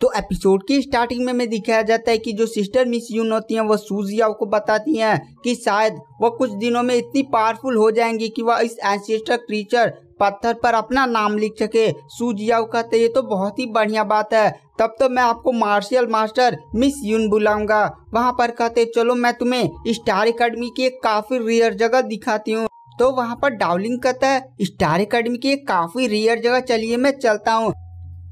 तो एपिसोड की स्टार्टिंग में हमें दिखाया जाता है कि जो सिस्टर मिस यून होती हैं वो सूजियाओ को बताती हैं कि शायद वो कुछ दिनों में इतनी पावरफुल हो जाएंगी कि वह इस एंसेस्टर क्रीचर पत्थर पर अपना नाम लिख सके। सूजियाओ कहते ये तो बहुत ही बढ़िया बात है, तब तो मैं आपको मार्शल मास्टर मिस यून बुलाऊंगा। वहाँ पर कहते चलो मैं तुम्हें स्टार एकेडमी की एक काफी रेयर जगह दिखाती हूँ। तो वहाँ पर डार्लिंग कहता है स्टार एकेडमी की एक काफी रेयर जगह, चलिए मैं चलता हूँ।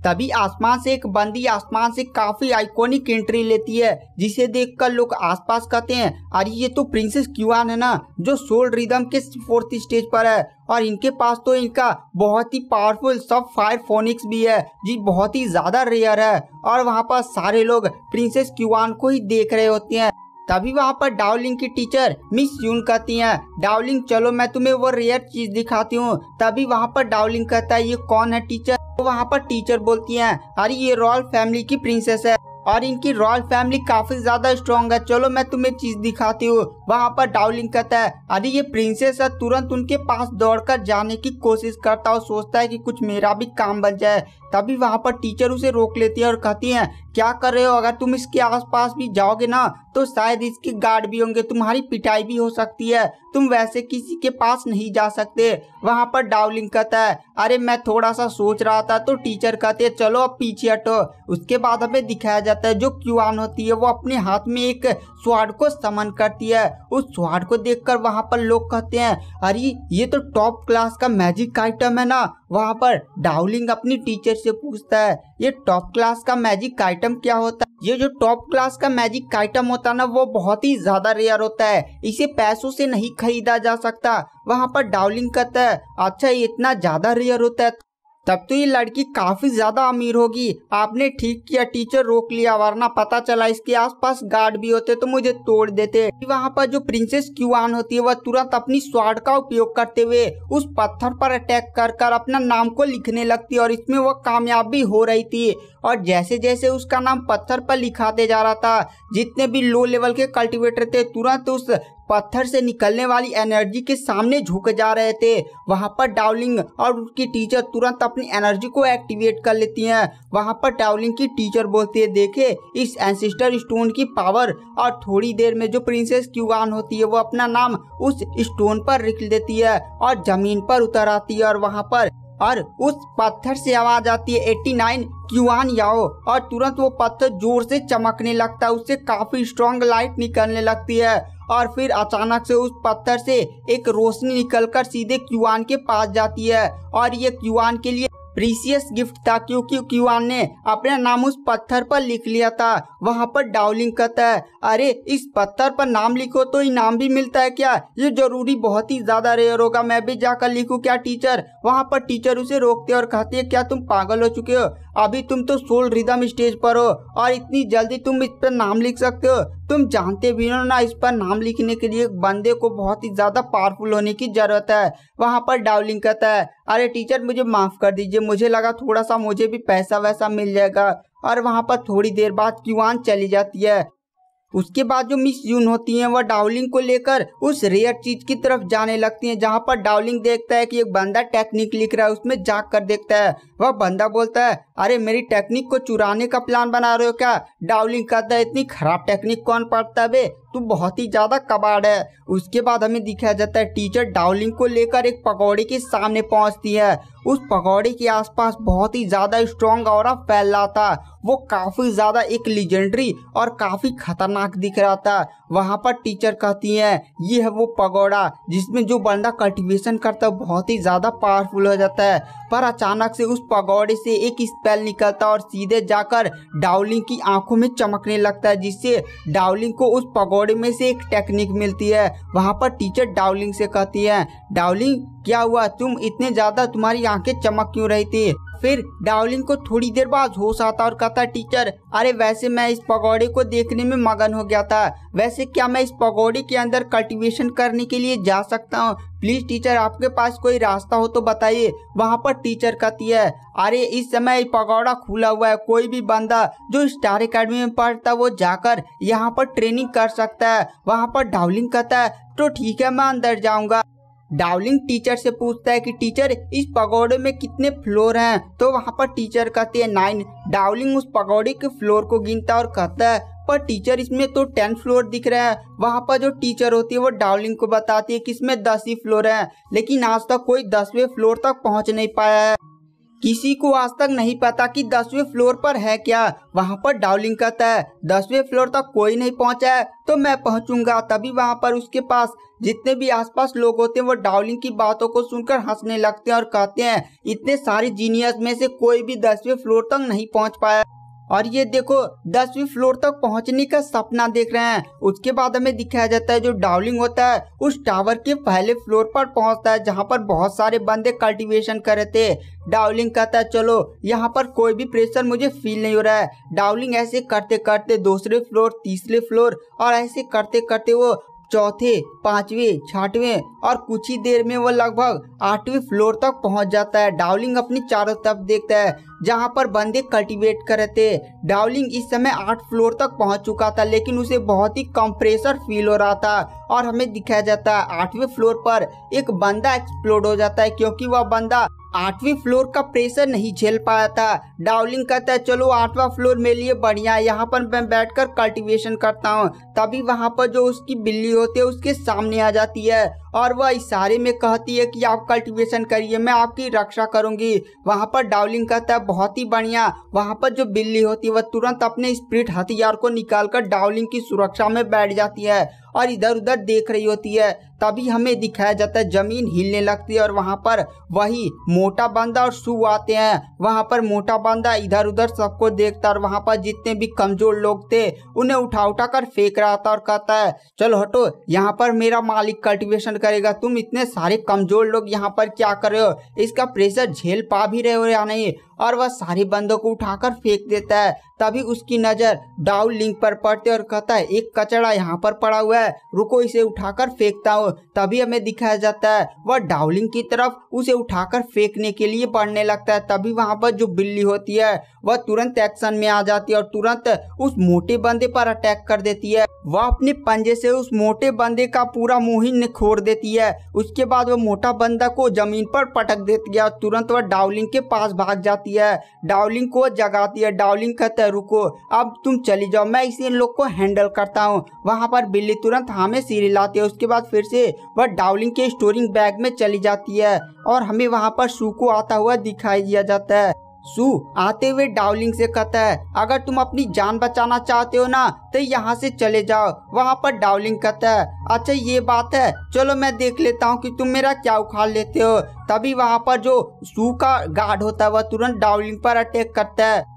तभी आसमान से एक बंदी आसमान से काफी आइकॉनिक एंट्री लेती है, जिसे देखकर लोग आसपास कहते हैं अरे ये तो प्रिंसेस क्यूआन है ना, जो सोल रिदम के 4th स्टेज पर है। और इनके पास तो इनका बहुत ही पावरफुल सब फायर फोनिक्स भी है, जी बहुत ही ज्यादा रेयर है। और वहाँ पर सारे लोग प्रिंसेस क्यूआन को ही देख रहे होते हैं। तभी वहाँ पर डार्लिंग की टीचर मिस यून कहती हैं डार्लिंग चलो मैं तुम्हें वो रेयर चीज दिखाती हूँ। तभी वहाँ पर डार्लिंग कहता है ये कौन है टीचर। तो वहाँ पर टीचर बोलती हैं अरे ये रॉयल फैमिली की प्रिंसेस है और इनकी रॉयल फैमिली काफी ज्यादा स्ट्रॉन्ग है, चलो मैं तुम्हें चीज दिखाती हूँ। वहाँ पर डार्लिंग कहता है अरे ये प्रिंसेस है, तुरंत उनके पास दौड़कर जाने की कोशिश करता है और सोचता है कि कुछ मेरा भी काम बन जाए। तभी वहाँ पर टीचर उसे रोक लेती है और कहती हैं क्या कर रहे हो, अगर तुम इसके आसपास भी जाओगे ना तो शायद इसके गार्ड भी होंगे, तुम्हारी पिटाई भी हो सकती है, तुम वैसे किसी के पास नहीं जा सकते। वहाँ पर डार्लिंग कहता है अरे मैं थोड़ा सा सोच रहा था। तो टीचर कहते हैं चलो अब पीछे हटो। उसके बाद हमें दिखाया जाता है जो क्यूआन होती है वो अपने हाथ में एक स्वॉर्ड को समन करती है। उस स्वॉर्ड को देखकर वहाँ पर लोग कहते हैं अरे ये तो टॉप क्लास का मैजिक आइटम है ना। वहाँ पर डार्लिंग अपनी टीचर से पूछता है ये टॉप क्लास का मैजिक आइटम क्या होता है। ये जो टॉप क्लास का मैजिक आइटम होता है ना वो बहुत ही ज्यादा रेयर होता है, इसे पैसों से नहीं खरीदा जा सकता। वहाँ पर डार्लिंग कहता है अच्छा ये इतना ज्यादा रेयर होता है, तब तो ये लड़की काफी ज्यादा अमीर होगी। आपने ठीक किया टीचर रोक लिया, वरना पता चला इसके आसपास गार्ड भी होते तो मुझे तोड़ देते। वहाँ पर जो प्रिंसेस क्यूआन होती है वह तुरंत अपनी स्वॉर्ड का उपयोग करते हुए उस पत्थर पर अटैक कर अपना नाम को लिखने लगती है और इसमें वह कामयाब भी हो रही थी। और जैसे जैसे उसका नाम पत्थर पर लिखाते जा रहा था, जितने भी लो लेवल के कल्टीवेटर थे तुरंत उस पत्थर से निकलने वाली एनर्जी के सामने झुक जा रहे थे। वहाँ पर डार्लिंग और उसकी टीचर तुरंत अपनी एनर्जी को एक्टिवेट कर लेती हैं। वहाँ पर डार्लिंग की टीचर बोलती है देखे इस एंसेस्टर स्टोन की पावर। और थोड़ी देर में जो प्रिंसेस क्यूआन होती है वो अपना नाम उस स्टोन पर लिख देती है और जमीन पर उतर आती है। और वहाँ पर और उस पत्थर से आवाज आती है 89 क्यूआन याओ, और तुरंत वो पत्थर जोर से चमकने लगता है, उससे काफी स्ट्रॉन्ग लाइट निकलने लगती है। और फिर अचानक से उस पत्थर से एक रोशनी निकलकर सीधे क्यूआन के पास जाती है। और ये क्यूआन के लिए प्रीसियस गिफ्ट था क्योंकि क्यूआन ने अपना नाम उस पत्थर पर लिख लिया था। वहाँ पर डार्लिंग कहता है अरे इस पत्थर पर नाम लिखो तो इनाम भी मिलता है क्या, ये जरूरी बहुत ही ज्यादा रेयर होगा, मैं भी जाकर लिखूं क्या टीचर। वहाँ पर टीचर उसे रोकते और कहती है क्या तुम पागल हो चुके हो, अभी तुम तो सोल रिदम स्टेज पर हो और इतनी जल्दी तुम इस पर नाम लिख सकते हो, तुम जानते भी हो ना इस पर नाम लिखने के लिए एक बंदे को बहुत ही ज्यादा पावरफुल होने की जरूरत है। वहाँ पर डार्लिंग कहता है अरे टीचर मुझे माफ कर दीजिए, मुझे लगा थोड़ा सा मुझे भी पैसा वैसा मिल जाएगा। और वहाँ पर थोड़ी देर बाद क्यूआन चली जाती है। उसके बाद जो मिस यून होती हैं वह डार्लिंग को लेकर उस रेयर चीज की तरफ जाने लगती हैं, जहाँ पर डार्लिंग देखता है कि एक बंदा टेक्निक लिख रहा है, उसमें जाग कर देखता है। वह बंदा बोलता है अरे मेरी टेक्निक को चुराने का प्लान बना रहे हो क्या। डार्लिंग कहता है इतनी खराब टेक्निक कौन पढ़ता है बे, तू बहुत ही ज्यादा कबाड़ है। उसके बाद हमें दिखाया जाता है टीचर डार्लिंग को लेकर एक पकौड़े के सामने पहुंचती है। उस पकौड़े के आसपास बहुत ही ज्यादा स्ट्रॉन्ग ऑरा फैल रहा था, वो काफी ज्यादा एक लीजेंडरी और काफी खतरनाक दिख रहा था। वहाँ पर टीचर कहती है ये है वो पकौड़ा जिसमें जो बंदा कल्टीवेशन करता है बहुत ही ज्यादा पावरफुल हो जाता है। पर अचानक से उस पकौड़े से एक स्पेल निकलता है और सीधे जाकर डार्लिंग की आंखों में चमकने लगता है, जिससे डार्लिंग को उस पकौड़े में से एक टेक्निक मिलती है। वहाँ पर टीचर डार्लिंग से कहती है डार्लिंग क्या हुआ, तुम इतने ज्यादा तुम्हारी आंखें चमक क्यों रही थी। फिर डार्लिंग को थोड़ी देर बाद होश आता और कहता टीचर अरे वैसे मैं इस पकौड़े को देखने में मगन हो गया था, वैसे क्या मैं इस पकौड़े के अंदर कल्टीवेशन करने के लिए जा सकता हूँ, प्लीज टीचर आपके पास कोई रास्ता हो तो बताइए। वहाँ पर टीचर कहती है अरे इस समय पकौड़ा खुला हुआ है, कोई भी बंदा जो स्टार एकेडमी में पढ़ता है वो जाकर यहाँ पर ट्रेनिंग कर सकता है। वहाँ पर डार्लिंग कहता है तो ठीक है मैं अंदर जाऊंगा। डावलिंग टीचर से पूछता है कि टीचर इस पगोड़े में कितने फ्लोर हैं। तो वहाँ पर टीचर कहते हैं 9। डावलिंग उस पगोड़े के फ्लोर को गिनता और कहता है पर टीचर इसमें तो 10 फ्लोर दिख रहे हैं। वहाँ पर जो टीचर होती है वो डावलिंग को बताती है कि इसमें 10 ही फ्लोर हैं, लेकिन आज तक कोई 10वें फ्लोर तक पहुँच नहीं पाया है। किसी को आज तक नहीं पता कि 10वें फ्लोर पर है क्या। वहाँ पर डावलिंग कहता है 10वें फ्लोर तक कोई नहीं पहुँचा है तो मैं पहुँचूंगा। तभी वहाँ पर उसके पास जितने भी आसपास लोग होते हैं वो डावलिंग की बातों को सुनकर हंसने लगते हैं और कहते हैं इतने सारे जीनियस में से कोई भी 10वें फ्लोर तक नहीं पहुँच पाया और ये देखो 10वीं फ्लोर तक पहुंचने का सपना देख रहे हैं। उसके बाद हमें दिखाया जाता है जो डावलिंग होता है उस टावर के पहले फ्लोर पर पहुंचता है जहां पर बहुत सारे बंदे कल्टीवेशन कर रहे थे। डावलिंग कहता है चलो यहाँ पर कोई भी प्रेशर मुझे फील नहीं हो रहा है। डावलिंग ऐसे करते करते दूसरे फ्लोर, तीसरे फ्लोर और ऐसे करते करते वो चौथे, 5वें, 6वें और कुछ ही देर में वो लगभग 8वें फ्लोर तक पहुंच जाता है। डावलिंग अपनी चारों तरफ देखता है जहां पर बंदे कल्टीवेट कर रहे थे। डावलिंग इस समय 8 फ्लोर तक पहुंच चुका था लेकिन उसे बहुत ही कम प्रेशर फील हो रहा था और हमें दिखाया जाता है 8वें फ्लोर पर एक बंदा एक्सप्लोड हो जाता है क्योंकि वह बंदा 8वीं फ्लोर का प्रेशर नहीं झेल पाया था। डावलिंग कहता है चलो 8वां फ्लोर मेरे लिए बढ़िया है, यहाँ पर मैं बैठकर कल्टीवेशन करता हूँ। तभी वहाँ पर जो उसकी बिल्ली होती है उसके सामने आ जाती है और वह इशारे में कहती है कि आप कल्टीवेशन करिए, मैं आपकी रक्षा करूंगी। वहाँ पर डावलिंग कहता है बहुत ही बढ़िया। वहाँ पर जो बिल्ली होती है वह तुरंत अपने स्प्रिट हथियार को निकालकर डावलिंग की सुरक्षा में बैठ जाती है और इधर उधर देख रही होती है। तभी हमें दिखाया जाता है जमीन हिलने लगती है और वहाँ पर वही मोटा बंदा और सू आते हैं। वहाँ पर मोटा बंदा इधर उधर सबको देखता और वहाँ पर जितने भी कमजोर लोग थे उन्हें उठा उठा कर फेंक रहा था और कहता है चलो हटो, यहाँ पर मेरा मालिक कल्टीवेशन करेगा, तुम इतने सारे कमजोर लोग यहाँ पर क्या कर रहे हो, इसका प्रेशर झेल पा भी रहे हो या नहीं। और वह सारे बंदों को उठाकर फेंक देता है। तभी उसकी नजर डावलिंग पर पड़ती है और कहता है एक कचड़ा यहाँ पर पड़ा हुआ है, रुको इसे उठाकर फेंकता हूँ। तभी हमें दिखाया जाता है वह डावलिंग की तरफ उसे उठाकर फेंकने के लिए बढ़ने लगता है। तभी वहाँ पर जो बिल्ली होती है वह तुरंत एक्शन में आ जाती है और तुरंत उस मोटे बंदे पर अटैक कर देती है। वह अपने पंजे से उस मोटे बंदे का पूरा मुंह ही निखोड़ देती है। उसके बाद वह मोटा बंदा को जमीन पर पटक देती है और तुरंत वह डावलिंग के पास भाग जाती है। डावलिंग को जगाती है। डावलिंग कहता है रुको, अब तुम चली जाओ, मैं इसे लोग को हैंडल करता हूँ। वहाँ पर बिल्ली तुरंत हमें सिर हिलाती है। उसके बाद फिर से वह डावलिंग के स्टोरिंग बैग में चली जाती है और हमें वहाँ पर सू को आता हुआ दिखाई दिया जाता है। सू आते हुए डावलिंग से कहता है अगर तुम अपनी जान बचाना चाहते हो ना तो यहाँ से चले जाओ। वहाँ पर डावलिंग कहता है अच्छा ये बात है, चलो मैं देख लेता हूँ कि तुम मेरा क्या उखाड़ लेते हो। तभी वहाँ पर जो सू का गार्ड होता है वह तुरंत डावलिंग पर अटैक करता है।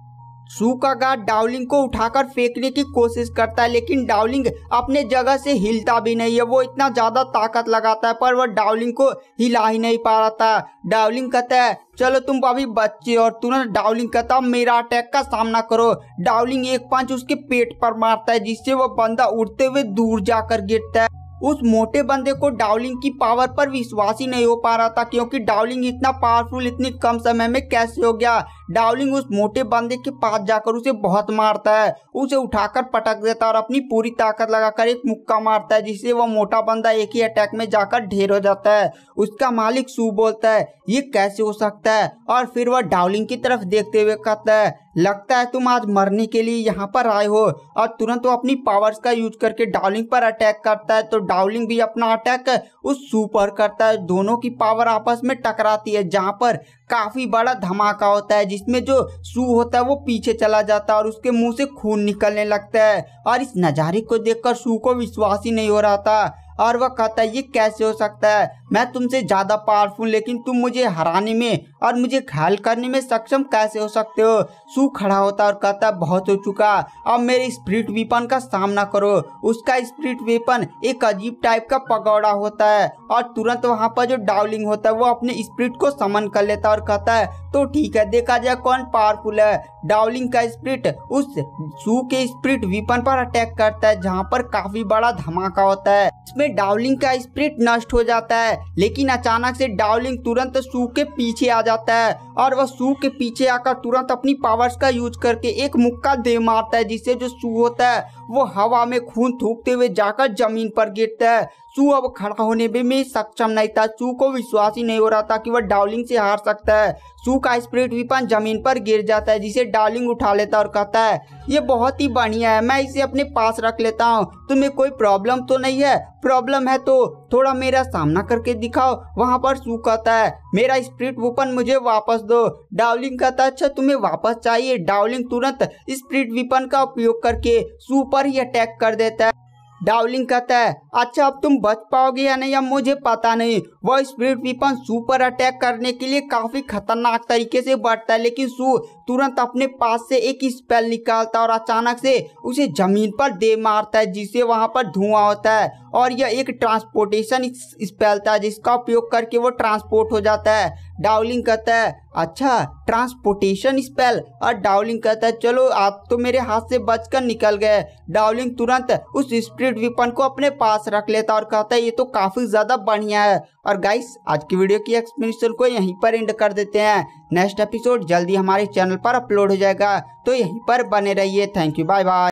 सू का गार्ड डावलिंग को उठाकर फेंकने की कोशिश करता है लेकिन डावलिंग अपने जगह से हिलता भी नहीं है। वो इतना ज्यादा ताकत लगाता है पर वह डावलिंग को हिला ही नहीं पा रहा था। डावलिंग कहता है चलो तुम अभी बच्चे, और तुरंत डावलिंग कहता है मेरा अटैक का सामना करो। डावलिंग एक पंच उसके पेट पर मारता है जिससे वह बंदा उड़ते हुए दूर जाकर गिरता है। उस मोटे बंदे को डावलिंग की पावर पर विश्वास ही नहीं हो पा रहा था क्योंकि डावलिंग इतना पावरफुल इतनी कम समय में कैसे हो गया। डावलिंग उस मोटे बंदे के पास जाकर उसे बहुत मारता है, उसे उठाकर पटक देता है और अपनी पूरी ताकत लगाकर एक मुक्का मारता है जिससे वह मोटा बंदा एक ही अटैक में जाकर ढेर हो जाता है। उसका मालिक सू बोलता है ये कैसे हो सकता है, और फिर वह डावलिंग की तरफ देखते हुए कहता है लगता है तुम आज मरने के लिए यहाँ पर आए हो। और तुरंत वो अपनी पावर्स का यूज करके डावलिंग पर अटैक करता है तो डावलिंग भी अपना अटैक उस सू पर करता है। दोनों की पावर आपस में टकराती है जहाँ पर काफी बड़ा धमाका होता है जिसमें जो सू होता है वो पीछे चला जाता है और उसके मुंह से खून निकलने लगता है। और इस नज़ारे को देखकर सू को विश्वास ही नहीं हो रहा था और वह कहता है ये कैसे हो सकता है, मैं तुमसे ज्यादा पावरफुल लेकिन तुम मुझे हराने में और मुझे घायल करने में सक्षम कैसे हो सकते हो। सू खड़ा होता है और कहता है बहुत हो चुका, अब मेरे स्पिरिट वेपन का सामना करो। उसका स्पिरिट वेपन एक अजीब टाइप का पगौड़ा होता है और तुरंत वहाँ पर जो डावलिंग होता है वो अपने स्पिरिट को समन कर लेता है और कहता है तो ठीक है, देखा जाए कौन पावरफुल है। डावलिंग का स्पिरिट उस सू के स्पिरिट वेपन पर अटैक करता है जहाँ पर काफी बड़ा धमाका होता है। इसमें डावलिंग का स्पिरिट नष्ट हो जाता है लेकिन अचानक से डावलिंग तुरंत सू के पीछे आ जाता है और वह सू के पीछे आकर तुरंत अपनी पावर्स का यूज करके एक मुक्का दे मारता है, जिससे जो सू होता है वो हवा में खून थूकते हुए जाकर जमीन पर गिरता है। सू अब खड़ा होने में सक्षम नहीं था। सू को विश्वास ही नहीं हो रहा था कि वह डार्लिंग से हार सकता है। सू का स्पिरिट वीपन जमीन पर गिर जाता है, जिसे डार्लिंग उठा लेता और कहता है ये बहुत ही बढ़िया है, मैं इसे अपने पास रख लेता हूँ। तुम्हें कोई प्रॉब्लम तो नहीं है? प्रॉब्लम है तो थोड़ा मेरा सामना करके दिखाओ। वहाँ पर सू कहता है मेरा स्पिरिट वीपन मुझे वापस दो। डार्लिंग कहता है अच्छा तुम्हें वापस चाहिए। डार्लिंग तुरंत स्पिरिट वीपन का उपयोग करके सू पर ही अटैक कर देता है। डार्लिंग कहता है अच्छा अब तुम बच पाओगे या नहीं अब मुझे पता नहीं। वह स्पिरिट वीपन सू पर अटैक करने के लिए काफी खतरनाक तरीके से बढ़ता है, लेकिन सू तुरंत अपने पास से एक स्पेल निकालता और अचानक से उसे जमीन पर दे मारता है, जिससे वहां पर धुआं होता है। और यह एक ट्रांसपोर्टेशन स्पेल था जिसका उपयोग करके वो ट्रांसपोर्ट हो जाता है। डार्लिंग कहता है अच्छा ट्रांसपोर्टेशन स्पेल। और डार्लिंग कहता है चलो आप तो मेरे हाथ से बचकर निकल गए। डार्लिंग तुरंत उस स्पिरिट वीपन को अपने पास रख लेता और कहता है ये तो काफी ज्यादा बढ़िया है। और गाइस आज की वीडियो की एक्सप्लेनेशन को यहीं पर एंड कर देते हैं। नेक्स्ट एपिसोड जल्दी हमारे चैनल पर अपलोड हो जाएगा, तो यहीं पर बने रहिए। Thank you, bye bye.